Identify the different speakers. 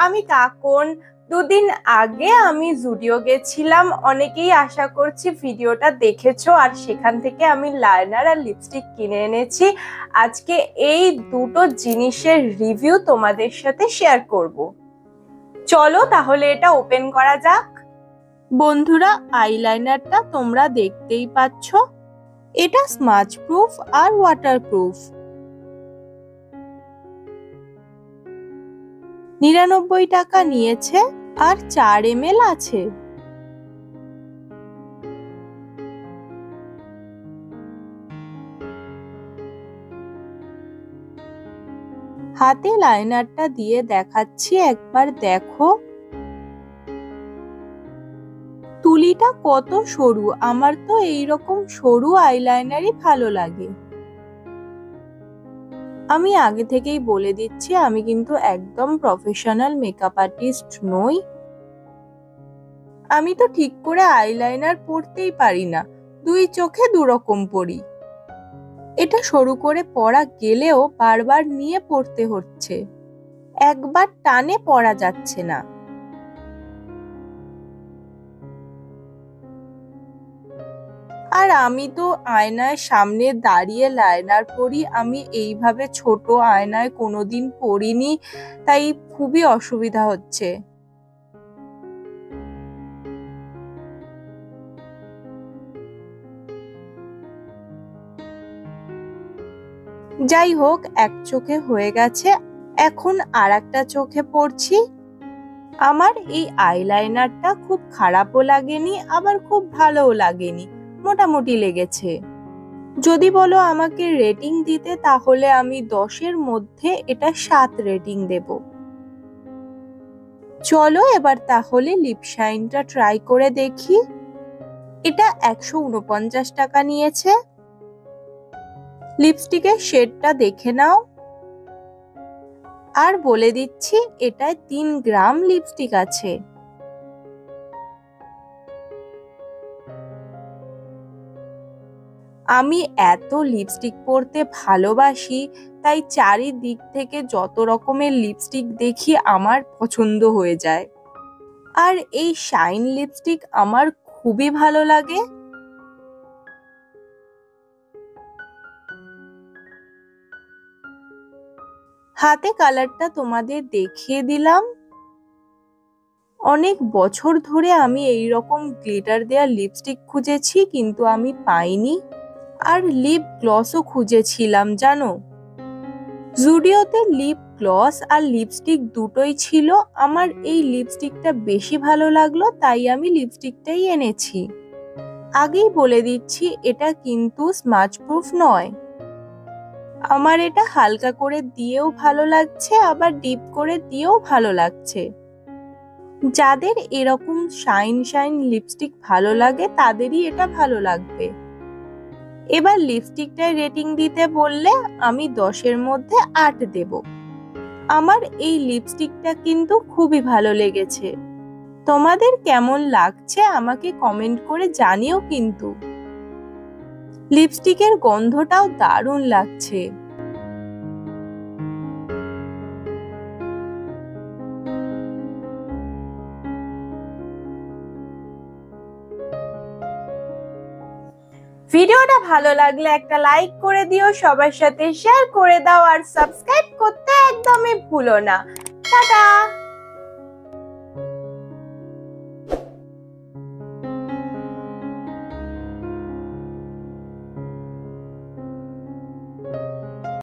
Speaker 1: আমি কাকন। দুদিন আগে আমি জুডিও গেছিলাম, অনেকেই আশা করছি ভিডিওটা দেখেছো। আর সেখান থেকে আমি লাইনার আর লিপস্টিক কিনে এনেছি। আজকে এই দুটো জিনিসের রিভিউ তোমাদের সাথে শেয়ার করব। চলো তাহলে এটা ওপেন করা যাক। বন্ধুরা, আইলাইনারটা তোমরা দেখতেই পাচ্ছ, এটা স্মাচ প্রুফ আর ওয়াটারপ্রুফ। 99 টাকা নিয়েছে আর 4 ml আছে। হাতে লাইনারটা দিয়ে দেখাচ্ছি, একবার দেখো তুলিটা কত সরু। আমার তো এইরকম সরু আইলাইনারই ভালো লাগে। আমি আগে থেকেই বলে দিচ্ছি, আমি কিন্তু একদম প্রফেশনাল মেকআপ আর্টিস্ট নই। আমি তো ঠিক করে আইলাইনার পরতেই পারি না, দুই চোখে দুরকম পরি। এটা সরু করে পরা গেলেও বারবার নিয়ে পড়তে হচ্ছে, একবার টানে পরা যাচ্ছে না। আর আমি তো আয়নার সামনে দাঁড়িয়ে লাইনার পরি, আমি এইভাবে ছোট আয়নায় কোনোদিন পরিনি, তাই খুবই অসুবিধা হচ্ছে। যাই হোক, এক চোখে হয়ে গেছে, এখন আর একটা চোখে পড়ছি। আমার এই আইলাইনারটা খুব খারাপও লাগেনি, আবার খুব ভালোও লাগেনি, মোটামুটি লেগেছে। যদি বলো আমাকে রেটিং দিতে, তাহলে আমি 10-এর মধ্যে এটা 7 রেটিং দেব। চলো এবার তাহলে লিপ শাইনটা ট্রাই করে দেখি। এটা 149 টাকা নিয়েছে। লিপস্টিকের শেডটা দেখে নাও। আর বলে দিচ্ছি, এটায় 3 গ্রাম লিপস্টিক আছে। আমি এত লিপস্টিক পরতে ভালোবাসি, তাই চারিদিক থেকে যত রকমের লিপস্টিক দেখি আমার পছন্দ হয়ে যায়। আর এই শাইন লিপস্টিক আমার খুবই ভালো লাগে। হাতে কালারটা তোমাদের দেখিয়ে দিলাম। অনেক বছর ধরে আমি এই রকম গ্লিটার দেওয়া লিপস্টিক খুঁজেছি, কিন্তু আমি পাইনি। আর লিপ গ্লসও খুঁজেছিলাম জানো। জুডিওতে লিপ গ্লস আর লিপস্টিক দুটোই ছিল, আমার এই লিপস্টিকটা বেশি ভালো লাগলো, তাই আমি লিপস্টিকটাই এনেছি। আগেই বলে দিচ্ছি, এটা কিন্তু স্মাচ প্রুফ নয়। আমার এটা হালকা করে দিয়েও ভালো লাগছে, আবার ডিপ করে দিয়েও ভালো লাগছে। যাদের এরকম শাইন শাইন লিপস্টিক ভালো লাগে, তাদেরই এটা ভালো লাগবে। এবার লিপস্টিকটায় রেটিং দিতে বললে আমি 10-এর মধ্যে 8 দেব। আমার এই লিপস্টিকটা কিন্তু খুবই ভালো লেগেছে। তোমাদের কেমন লাগছে আমাকে কমেন্ট করে জানিও কিন্তু। লিপস্টিকের গন্ধটাও দারুণ লাগছে। ভিডিওটা ভালো লাগলে একটা লাইক করে দিও, সবার সাথে শেয়ার করে দাও, আর সাবস্ক্রাইব করতে একদমই ভুলো না। টাটা।